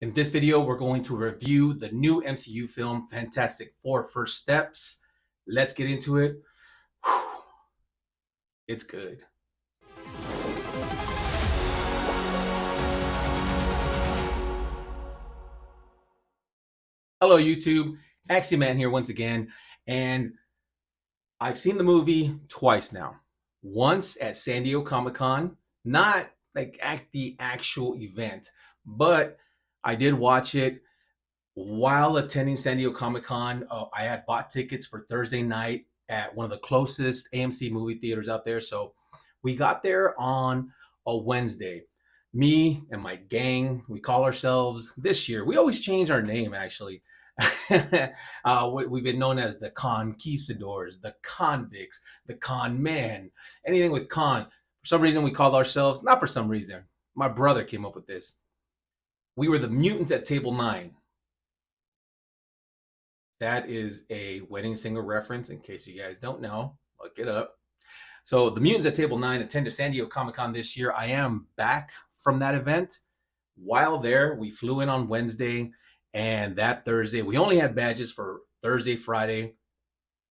In this video, we're going to review the new MCU film, Fantastic Four: First Steps. Let's get into it. Whew. It's good. Hello, YouTube. Axie here once again. And I've seen the movie twice now. Once at San Diego Comic-Con, not like at the actual event, but I did watch it while attending San Diego Comic-Con. I had bought tickets for Thursday night at one of the closest AMC movie theaters out there. So we got there on a Wednesday. Me and my gang, we call ourselves this year. We always change our name, actually. We've been known as the Conquistadors, the Convicts, the Con Man, anything with con. For some reason, we called ourselves, not for some reason, my brother came up with this. We were the mutants at table 9. That is a Wedding Singer reference, in case you guys don't know. Look it up. So the mutants at table 9 attended San Diego Comic-Con this year. I am back from that event. While there, we flew in on Wednesday, and that Thursday, we only had badges for Thursday, Friday,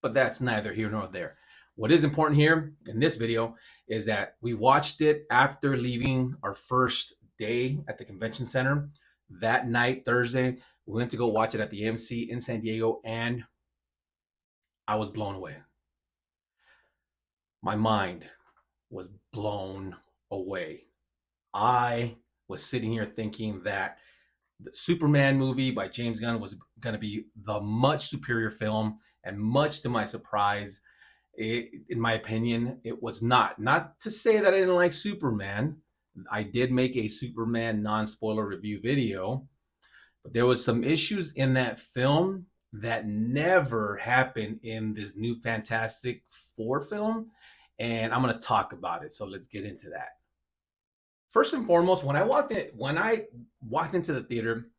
but that's neither here nor there. What is important here in this video is that we watched it after leaving our first day at the convention center. That night, Thursday, we went to go watch it at the AMC in San Diego, and I was blown away. My mind was blown away. I was sitting here thinking that the Superman movie by James Gunn was going to be the much superior film, and much to my surprise, in my opinion, it was not. Not to say that I didn't like Superman. I did make a Superman non-spoiler review video, but there was some issues in that film that never happened in this new Fantastic Four film, and I'm going to talk about it. So let's get into that. First and foremost, when I walked into the theater,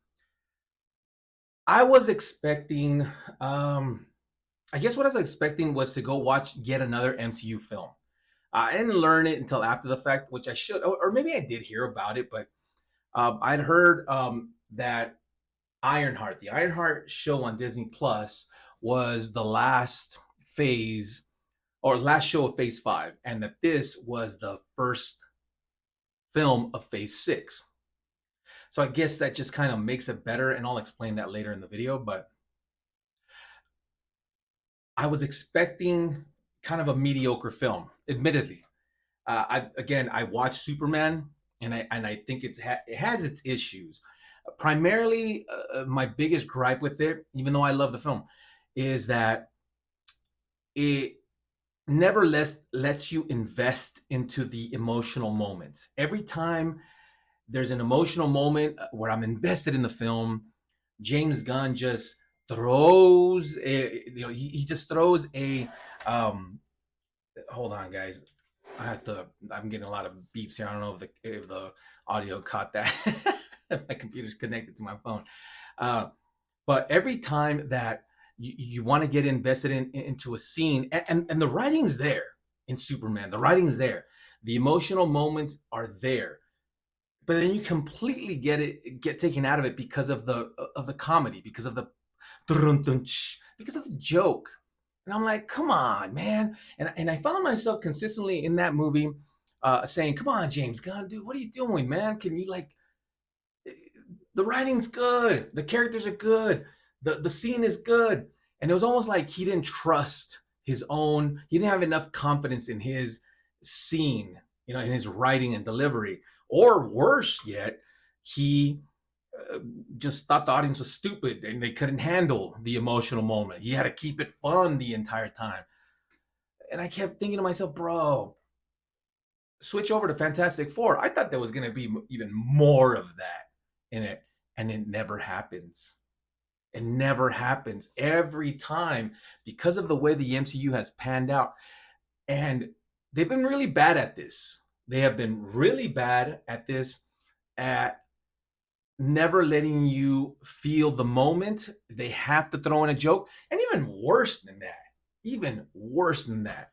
I was expecting, I guess what I was expecting was to go watch yet another MCU film. I didn't learn it until after the fact, which I should, or maybe I did hear about it, but I'd heard that Ironheart, the Ironheart show on Disney Plus, was the last phase or last show of Phase 5, and that this was the first film of Phase 6. So I guess that just kind of makes it better, and I'll explain that later in the video. But I was expecting kind of a mediocre film, admittedly. I watched Superman, and I think it has its issues. Primarily, my biggest gripe with it, even though I love the film, is that it never lets you invest into the emotional moments. Every time there's an emotional moment where I'm invested in the film, James Gunn just throws he just throws a hold on, guys. I'm getting a lot of beeps here. I don't know if the audio caught that. My computer's connected to my phone. But every time that you want to get invested into a scene, and the writing's there in Superman, the writing's there, the emotional moments are there, but then you completely get taken out of it because of the comedy, because of the joke. And I'm like, come on, man. And I found myself consistently in that movie saying, come on, James Gunn, dude, what are you doing, man? Can you, like, the writing's good, the characters are good, the scene is good. And it was almost like he didn't trust he didn't have enough confidence in his scene, in his writing and delivery. Or worse yet, he just thought the audience was stupid and they couldn't handle the emotional moment. He had to keep it fun the entire time. And I kept thinking to myself, bro, switch over to Fantastic Four. I thought there was going to be even more of that in it. And it never happens. It never happens every time, because of the way the MCU has panned out. And they've been really bad at this. They have been really bad at this, at never letting you feel the moment. They have to throw in a joke. And even worse than that,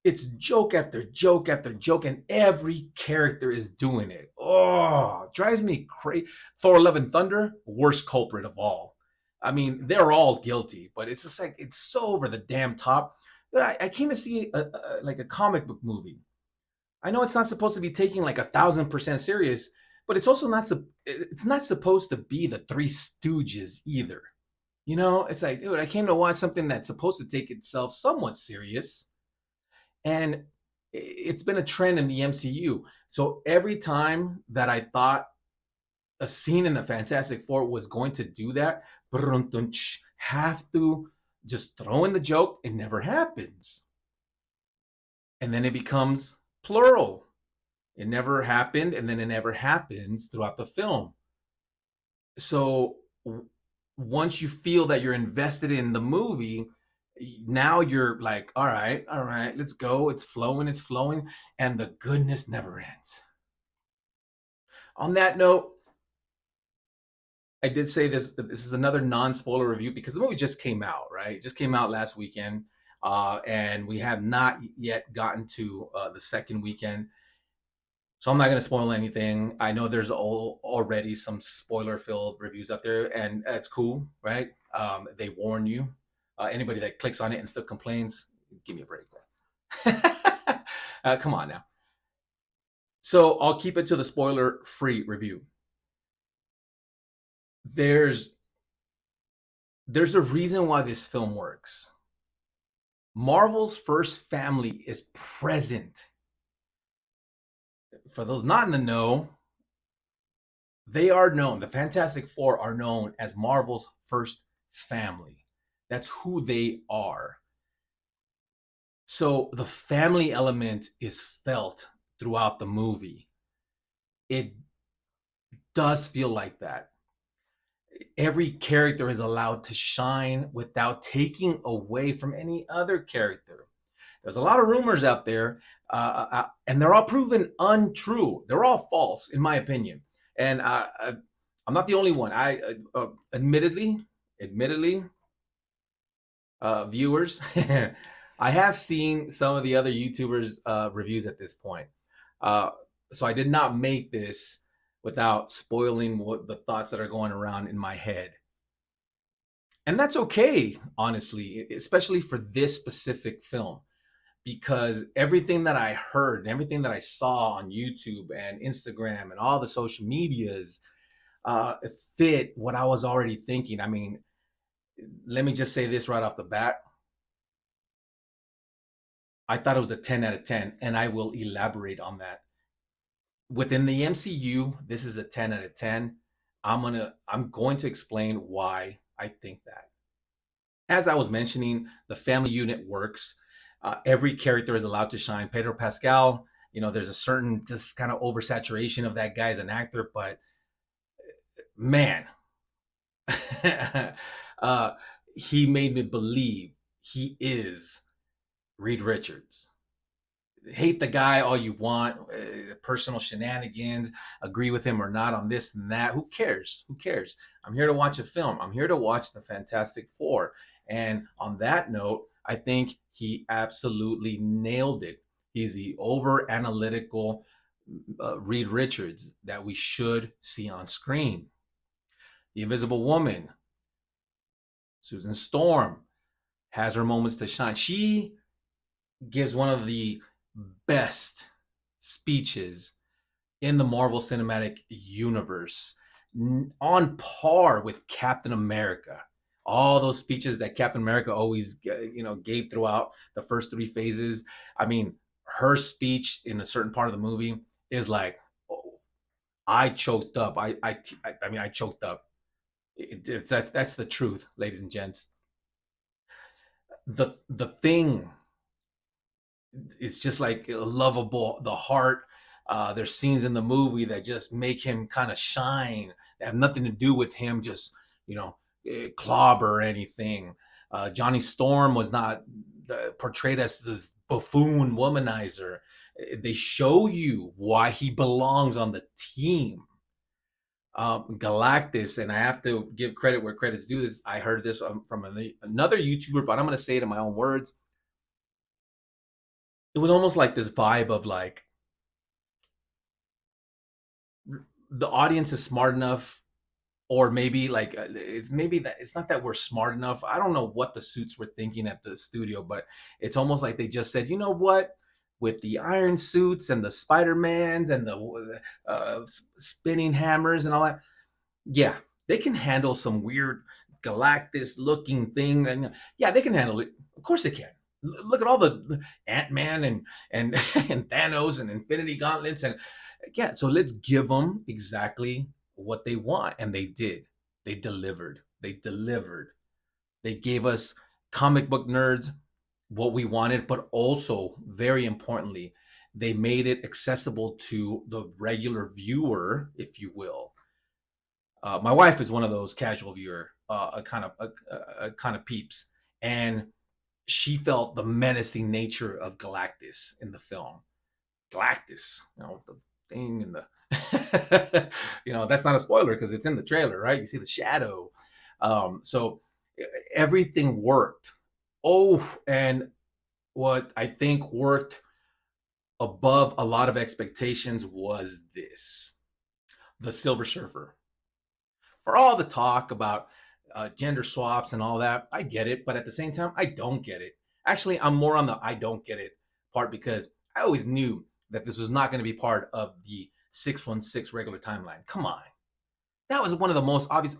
It's joke after joke after joke, and every character is doing it. Oh, it drives me crazy. Thor: Love and Thunder, worst culprit of all. I mean, they're all guilty, but it's just like it's so over the damn top. I came to see like a comic book movie. I know it's not supposed to be taking like 1,000% serious, but it's also not. It's not supposed to be the Three Stooges either. You know, it's like, dude, I came to watch something that's supposed to take itself somewhat serious, and it's been a trend in the MCU. So every time that I thought a scene in the Fantastic Four was going to do that, have to just throw in the joke, it never happens. And then it becomes plural. It never happened, and then it never happens throughout the film. So once you feel that you're invested in the movie, now you're like, all right, let's go. It's flowing, and the goodness never ends. On that note, I did say this. This is another non-spoiler review because the movie just came out, right? It just came out last weekend, and we have not yet gotten to the second weekend. So I'm not going to spoil anything. I know there's already some spoiler-filled reviews out there, and that's cool, right? They warn you. Anybody that clicks on it and still complains, give me a break. Come on now. So I'll keep it to the spoiler-free review. There's a reason why this film works. Marvel's first family is present. For those not in the know, they are known, the Fantastic Four are known as Marvel's first family. That's who they are. So the family element is felt throughout the movie. It does feel like that. Every character is allowed to shine without taking away from any other character. There's a lot of rumors out there, and they're all proven untrue. They're all false, in my opinion. And I'm not the only one. Admittedly, viewers, I have seen some of the other YouTubers' reviews at this point. So I did not make this without spoiling what the thoughts that are going around in my head. And that's okay, honestly, especially for this specific film, because everything that I heard and everything that I saw on YouTube and Instagram and all the social medias fit what I was already thinking. I mean, let me just say this right off the bat. I thought it was a 10 out of 10, and I will elaborate on that. Within the MCU, this is a 10 out of 10. I'm going to explain why I think that. As I was mentioning, the family unit works. Every character is allowed to shine. Pedro Pascal, you know, there's a certain just kind of oversaturation of that guy as an actor, but man, he made me believe he is Reed Richards. Hate the guy all you want, personal shenanigans, agree with him or not on this and that. Who cares? Who cares? I'm here to watch a film. I'm here to watch the Fantastic Four. And on that note, I think he absolutely nailed it. He's the over analytical Reed Richards that we should see on screen. The Invisible Woman, Susan Storm, has her moments to shine. She gives one of the best speeches in the Marvel Cinematic Universe, on par with Captain America. All those speeches that Captain America always, gave throughout the first three phases. I mean, her speech in a certain part of the movie is like, oh, I choked up. I choked up. That's the truth, ladies and gents. The thing, it's just like lovable. The heart. There's scenes in the movie that just make him kind of shine. That have nothing to do with him just clobber or anything. Johnny Storm was not portrayed as this buffoon womanizer. They show you why he belongs on the team. Galactus, and I have to give credit where credit's due. This I heard this from another YouTuber, but I'm going to say it in my own words. it was almost like this vibe of like the audience is smart enough, or maybe like it's maybe that it's not that we're smart enough. I don't know what the suits were thinking at the studio, but it's almost like they just said, you know what, with the iron suits and the Spider-Mans and the spinning hammers and all that, yeah, they can handle some weird Galactus looking thing, and yeah, they can handle it. Of course they can. Look at all the Ant-Man and and Thanos and Infinity Gauntlets, and yeah, so let's give them exactly what they want, and they did. They delivered. They delivered. They gave us comic book nerds what we wanted, but also very importantly, they made it accessible to the regular viewer, if you will. My wife is one of those casual viewer, kind of peeps, and she felt the menacing nature of Galactus in the film. Galactus, the thing in the, that's not a spoiler because it's in the trailer, right? You see the shadow. So everything worked. Oh, and what I think worked above a lot of expectations was this: the Silver Surfer. For all the talk about gender swaps and all that, I get it, but at the same time, I don't get it. Actually, I'm more on the I don't get it part because I always knew that this was not going to be part of the 616 regular timeline. Come on. That was one of the most obvious.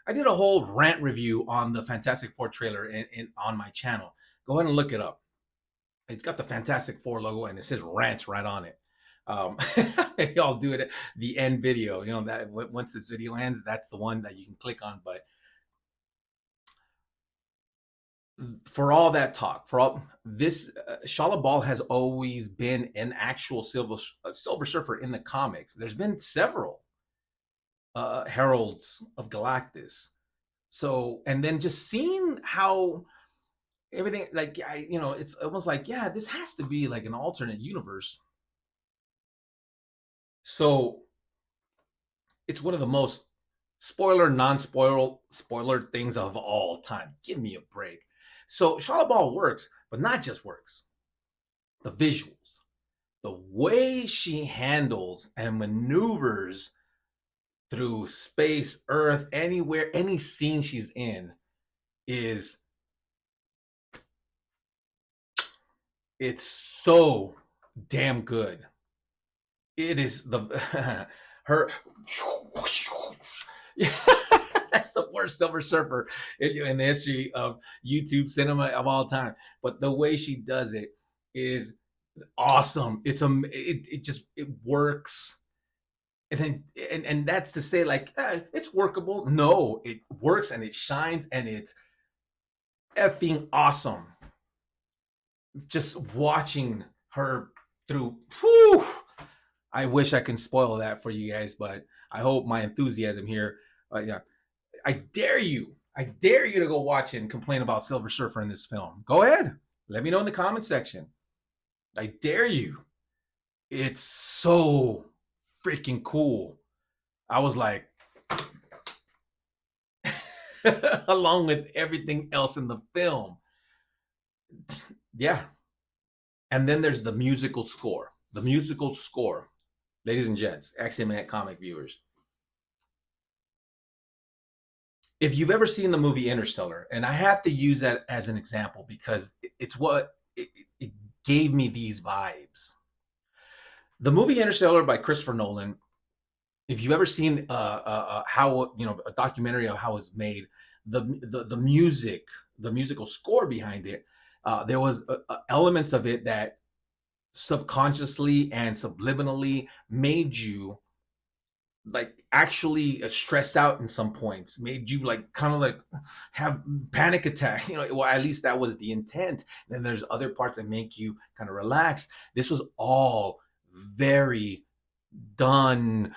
I did a whole rant review on the Fantastic Four trailer on my channel. Go ahead and look it up. It's got the Fantastic Four logo and it says rants right on it. Y'all do it at the end video. That once this video ends, that's the one that you can click on. But for all that talk, for all this, Shala Ball has always been an actual Silver Surfer in the comics. There's been several heralds of Galactus. So, and then just seeing how everything, like, it's almost like, yeah, this has to be like an alternate universe. So it's one of the most spoiler, spoiler things of all time. Give me a break. So Shala Ball works, but not just works. The visuals, the way she handles and maneuvers through space, Earth, anywhere, any scene she's in is it's so damn good. It is her that's the worst Silver Surfer in the history of YouTube cinema of all time. But the way she does it is awesome. It works. And that's to say, like, it's workable. No, it works and it shines and it's effing awesome. Just watching her through. Whew, I wish I can spoil that for you guys, but I hope my enthusiasm here. Yeah, I dare you. I dare you to go watch it and complain about Silver Surfer in this film. Go ahead. Let me know in the comment section. I dare you. It's so freaking cool. I was like, along with everything else in the film. Yeah. And then there's the musical score. The musical score, ladies and gents, Axiom comic viewers. If you've ever seen the movie Interstellar, and I have to use that as an example because it's what it gave me these vibes. The movie Interstellar by Christopher Nolan. If you've ever seen how a documentary of how it's made, the music, the musical score behind it, there was elements of it that subconsciously and subliminally made you like actually stressed out in some points, made you like kind of like have panic attack, well, at least that was the intent. Then there's other parts that make you kind of relax. This was all very done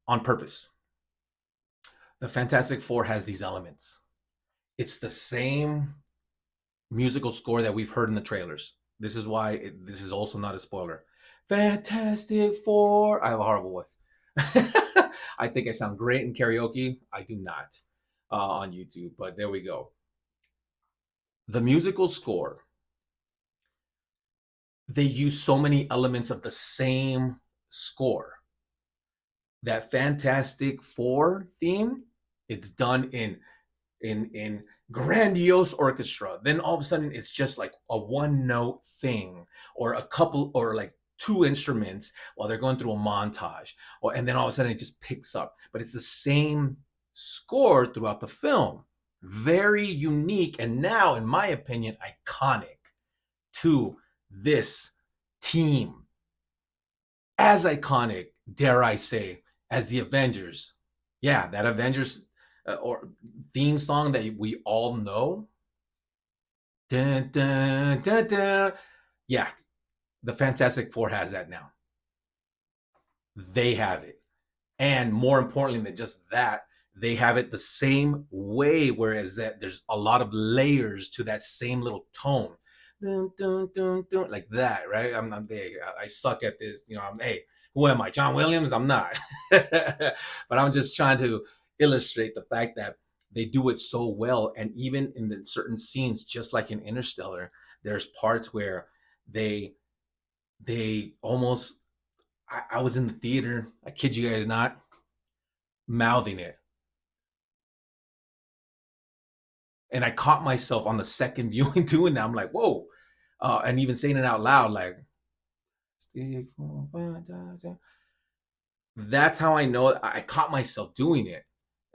on purpose. The Fantastic Four has these elements. It's the same musical score that we've heard in the trailers. This is why this is also not a spoiler. Fantastic Four. I have a horrible voice. I think I sound great in karaoke. I do not on YouTube, but there we go. The musical score. they use so many elements of the same score. That Fantastic Four theme, it's done in grandiose orchestra. Then all of a sudden it's just like a one note thing, or a couple, or like two instruments while they're going through a montage. Or and then all of a sudden it just picks up. But it's the same score throughout the film. Very unique, and now, in my opinion, iconic to this team. As iconic, dare I say, as the Avengers. Yeah, that Avengers or theme song that we all know. Dun, dun, dun, dun. Yeah, the Fantastic Four has that now. They have it. And more importantly than just that, they have it the same way, whereas that there's a lot of layers to that same little tone. Dun, dun, dun, dun, like that, right? I'm there. I suck at this. Hey, who am I? John Williams? I'm not. But I'm just trying to illustrate the fact that they do it so well. And even in the certain scenes, just like in Interstellar, there's parts where they almost I was in the theater, I kid you guys not, mouthing it. And I caught myself on the second viewing doing that. I'm like, whoa. And even saying it out loud, like, that's how I know I caught myself doing it.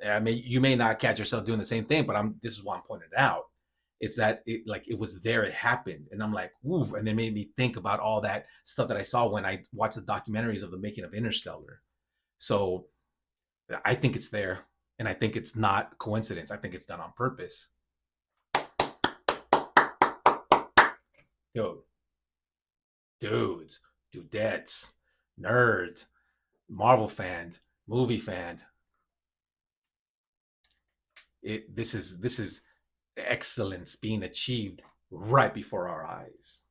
I mean, you may not catch yourself doing the same thing, but this is why I'm pointing it out. It's that it was there, it happened. And I'm like, ooh, and then made me think about all that stuff that I saw when I watched the documentaries of the making of Interstellar. So I think it's there. And I think it's not coincidence. I think it's done on purpose. Yo, dudes, dudettes, nerds, Marvel fans, movie fans. This is excellence being achieved right before our eyes.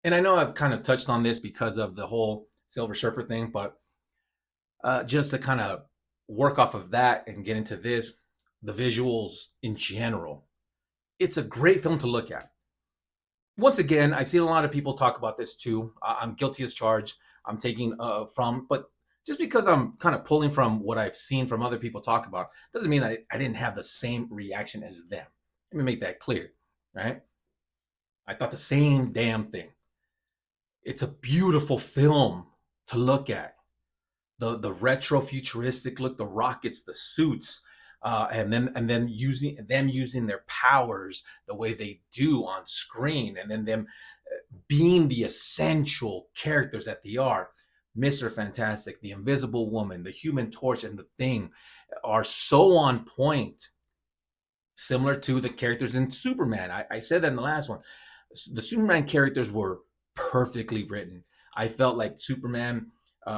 And I know I've kind of touched on this because of the whole Silver Surfer thing, but just to kind of work off of that and get into this, the visuals in general, it's a great film to look at. Once again, I've seen a lot of people talk about this too. I'm guilty as charged. I'm taking from, but just because I'm kind of pulling from what I've seen from other people talk about doesn't mean I didn't have the same reaction as them. Let me make that clear, right? I thought the same damn thing. It's a beautiful film to look at. The retro futuristic look, the rockets, the suits, and then using their powers the way they do on screen, and then them being the essential characters that they are. Mr. Fantastic, the Invisible Woman, the Human Torch, and the Thing are so on point, similar to the characters in Superman. I said that in the last one. The Superman characters were perfectly written. I felt like Superman,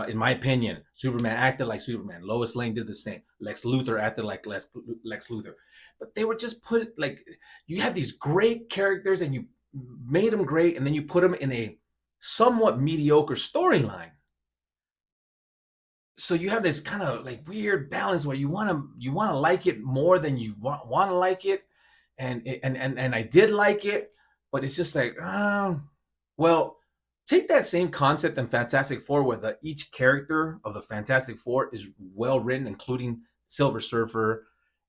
in my opinion, Superman acted like Superman. Lois Lane did the same. Lex Luthor acted like Lex Luthor. But they were just put like, you had these great characters and you made them great, and then you put them in a somewhat mediocre storyline. So you have this kind of like weird balance where you want to like it more than you want to like it, and I did like it, but it's just like, well, take that same concept in Fantastic Four, where each character of the Fantastic Four is well written, including Silver Surfer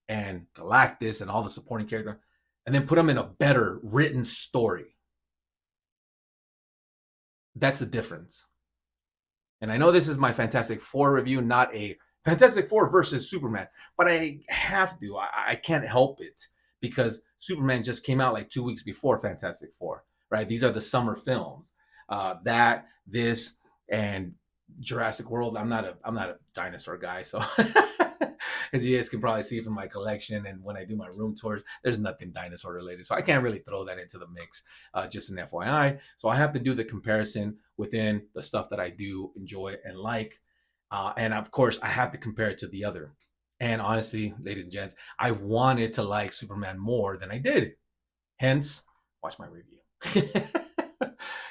and Galactus and all the supporting characters, and then put them in a better written story. That's the difference. And I know this is my Fantastic Four review, not a Fantastic Four versus Superman, but I have to. I can't help it because Superman just came out like 2 weeks before Fantastic Four, right? These are the summer films. This, and Jurassic World. I'm not a dinosaur guy, so as you guys can probably see from my collection and when I do my room tours, there's nothing dinosaur related, so I can't really throw that into the mix. Just an FYI. So I have to do the comparison within the stuff that I do enjoy and like, and of course I have to compare it to the other. And honestly, ladies and gents, I wanted to like Superman more than I did. Hence, watch my review.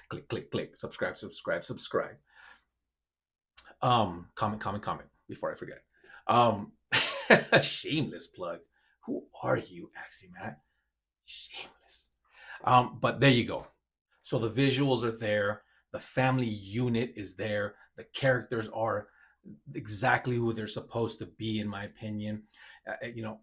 Click, click, click. Subscribe, subscribe, subscribe. Comment before I forget. Shameless plug. Who are you, Axie Matt? Shameless. But there you go. So the visuals are there, the family unit is there, the characters are exactly who they're supposed to be, in my opinion. You know,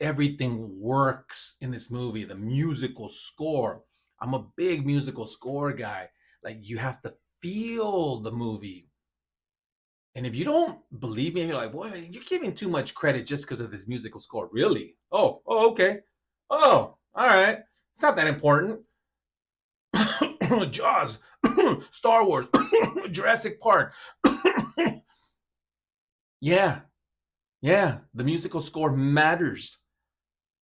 everything works in this movie. The musical score. I'm a big musical score guy. Like, you have to feel the movie. And if you don't believe me, you're like, boy, you're giving too much credit just because of this musical score. Really? Oh, okay. Oh, all right. It's not that important. Jaws, Star Wars, Jurassic Park. Yeah, yeah. The musical score matters.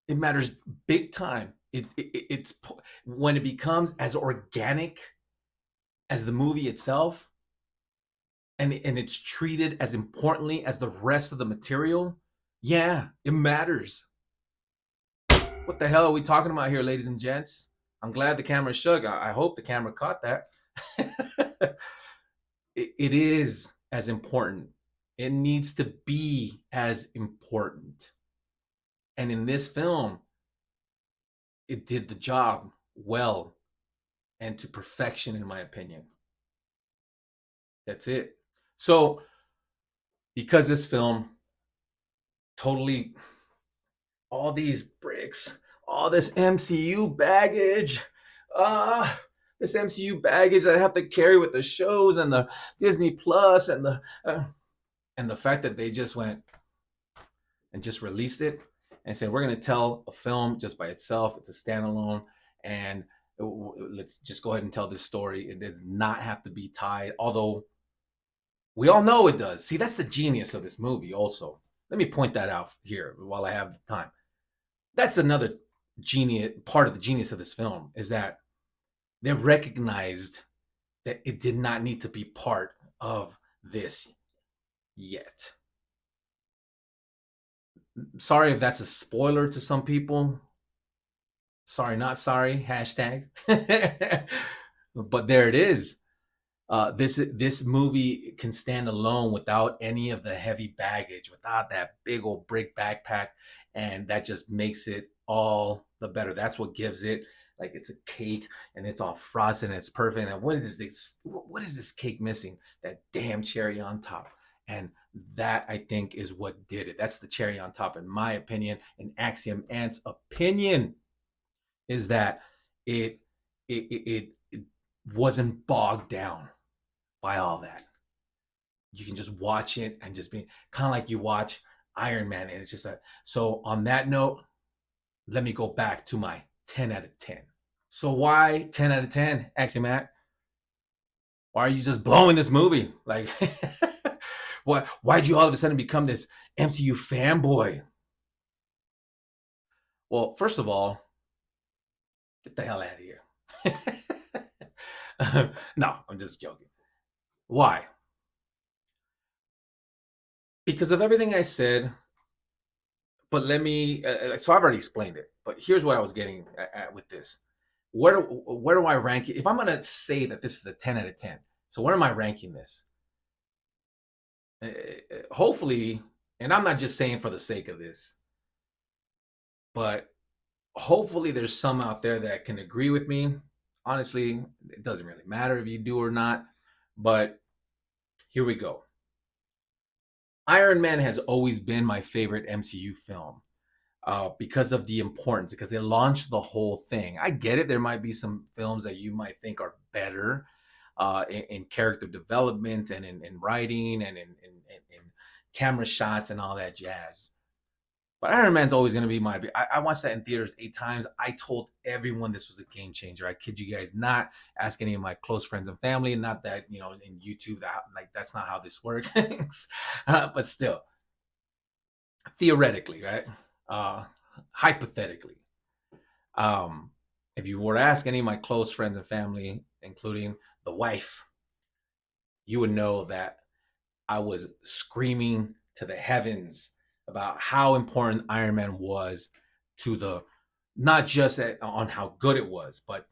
It matters big time. It's when it becomes as organic as the movie itself, and it's treated as importantly as the rest of the material. Yeah, it matters. What the hell are we talking about here, ladies and gents? I'm glad the camera shook. I hope the camera caught that. It is as important. It needs to be as important. And in this film, it did the job well and to perfection, in my opinion. That's it. So, because this film totally, all these bricks, all this MCU baggage, uh, this MCU baggage that I have to carry with the shows and the Disney Plus and the fact that they just went and just released it and said, we're going to tell a film just by itself. It's a standalone. And let's just go ahead and tell this story. It does not have to be tied, although we all know it does. See, that's the genius of this movie, also. Let me point that out here while I have the time. That's another genius part of the genius of this film is that they recognized that it did not need to be part of this yet. Sorry if that's a spoiler to some people. Sorry, not sorry. Hashtag. But there it is. This movie can stand alone without any of the heavy baggage, without that big old brick backpack, and that just makes it all the better. That's what gives it, like, it's a cake and it's all frosted and it's perfect. And what is this? What is this cake missing? That damn cherry on top. And that, I think, is what did it. That's the cherry on top, in my opinion. And Axiom Ant's opinion is that it it wasn't bogged down by all that. You can just watch it and just be kind of like you watch Iron Man, and it's just a. So on that note, let me go back to my 10 out of 10. So why 10 out of 10, Axie Matt? Why are you just blowing this movie? Like, why'd you all of a sudden become this MCU fanboy? Well, first of all, get the hell out of here. No, I'm just joking. Why? Because of everything I said. But let me. So I've already explained it. But here's what I was getting at with this. Where do I rank it? If I'm gonna say that this is a 10 out of 10, so where am I ranking this? Hopefully, and I'm not just saying for the sake of this, but hopefully there's some out there that can agree with me. Honestly, it doesn't really matter if you do or not. But here we go. Iron Man has always been my favorite MCU film. Because of the importance, because they launched the whole thing. I get it. There might be some films that you might think are better in character development and in writing and in camera shots and all that jazz. But Iron Man's always going to be my. I watched that in theaters 8 times. I told everyone this was a game changer. I kid you guys not. Ask any of my close friends and family. Not that, in YouTube, that, like, that's not how this works. But still, theoretically, right? Uh, Hypothetically, um, if you were to ask any of my close friends and family, including the wife, you would know that I was screaming to the heavens about how important Iron Man was to the, not just on how good it was, but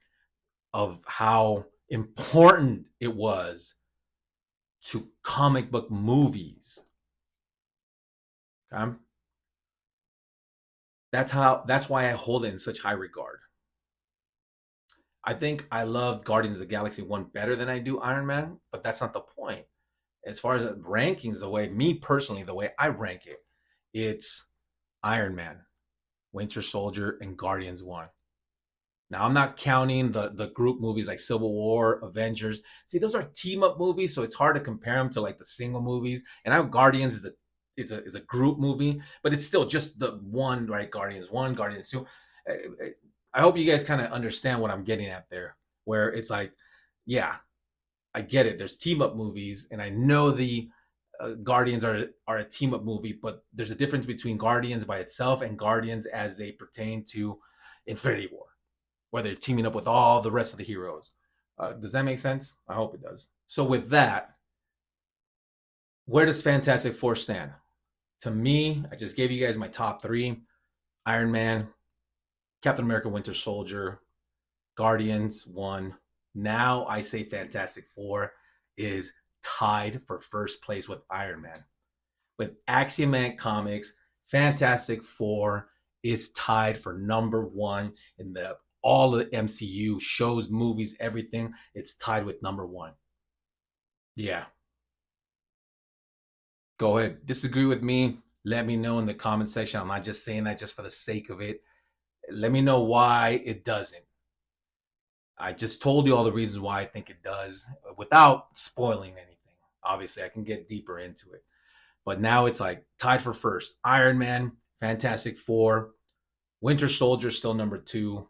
of how important it was to comic book movies. Okay? That's why I hold it in such high regard. I think I love Guardians of the Galaxy 1 better than I do Iron Man, but that's not the point. As far as rankings, the way me personally, the way I rank it, it's Iron Man, Winter Soldier, and Guardians 1. Now I'm not counting the group movies like Civil War, Avengers. See, those are team up movies, so it's hard to compare them to like the single movies. And I know Guardians is a group movie, but it's still just the one, right? Guardians 1, Guardians 2. I hope you guys kind of understand what I'm getting at there, where it's like, yeah, I get it. There's team up movies, and I know the Guardians are a team up movie, but there's a difference between Guardians by itself and Guardians as they pertain to Infinity War, where they're teaming up with all the rest of the heroes. Does that make sense? I hope it does. So with that, where does Fantastic Four stand? To me, I just gave you guys my top three: Iron Man, Captain America, Winter Soldier, Guardians 1. Now I say Fantastic Four is tied for first place with Iron Man. With Axiomatic Comics, Fantastic Four is tied for number one in the all of the MCU shows, movies, everything. It's tied with number one. Yeah. Go ahead. Disagree with me. Let me know in the comment section. I'm not just saying that just for the sake of it. Let me know why it doesn't. I just told you all the reasons why I think it does without spoiling anything. Obviously, I can get deeper into it. But now it's like tied for first. Iron Man, Fantastic Four, Winter Soldier still number two,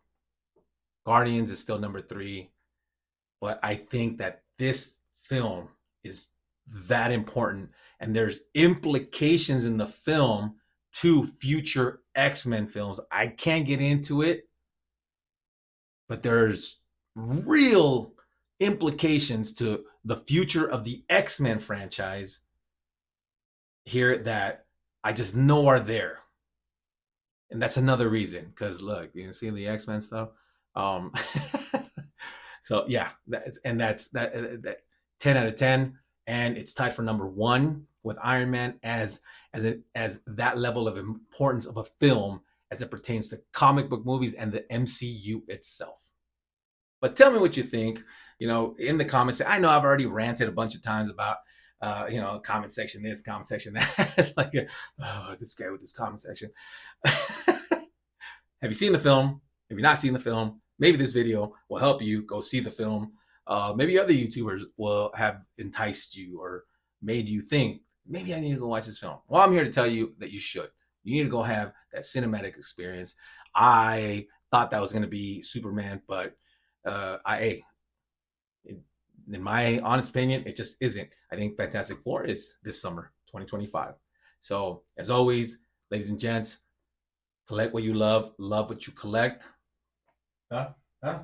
Guardians is still number three. But I think that this film is that important, and there's implications in the film to future X-Men films. I can't get into it, but there's real implications to the future of the X-Men franchise here that I just know are there. And that's another reason, because look, you can see the X-Men stuff. Um so yeah, that 10 out of 10, and it's tied for number one with Iron Man as that level of importance of a film as it pertains to comic book movies and the MCU itself. But tell me what you think, in the comments. I know I've already ranted a bunch of times about, comment section this, comment section that. Like, oh, this guy with this comment section. Have you seen the film? Have you not seen the film? Maybe this video will help you go see the film. Maybe other YouTubers will have enticed you or made you think, maybe I need to go watch this film. Well, I'm here to tell you that you should. You need to go have that cinematic experience. I thought that was going to be Superman, but in my honest opinion, it just isn't. I think Fantastic Four is this summer, 2025. So, as always, ladies and gents, collect what you love what you collect. Huh? Huh?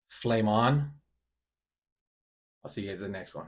Flame on. I'll see you guys in the next one.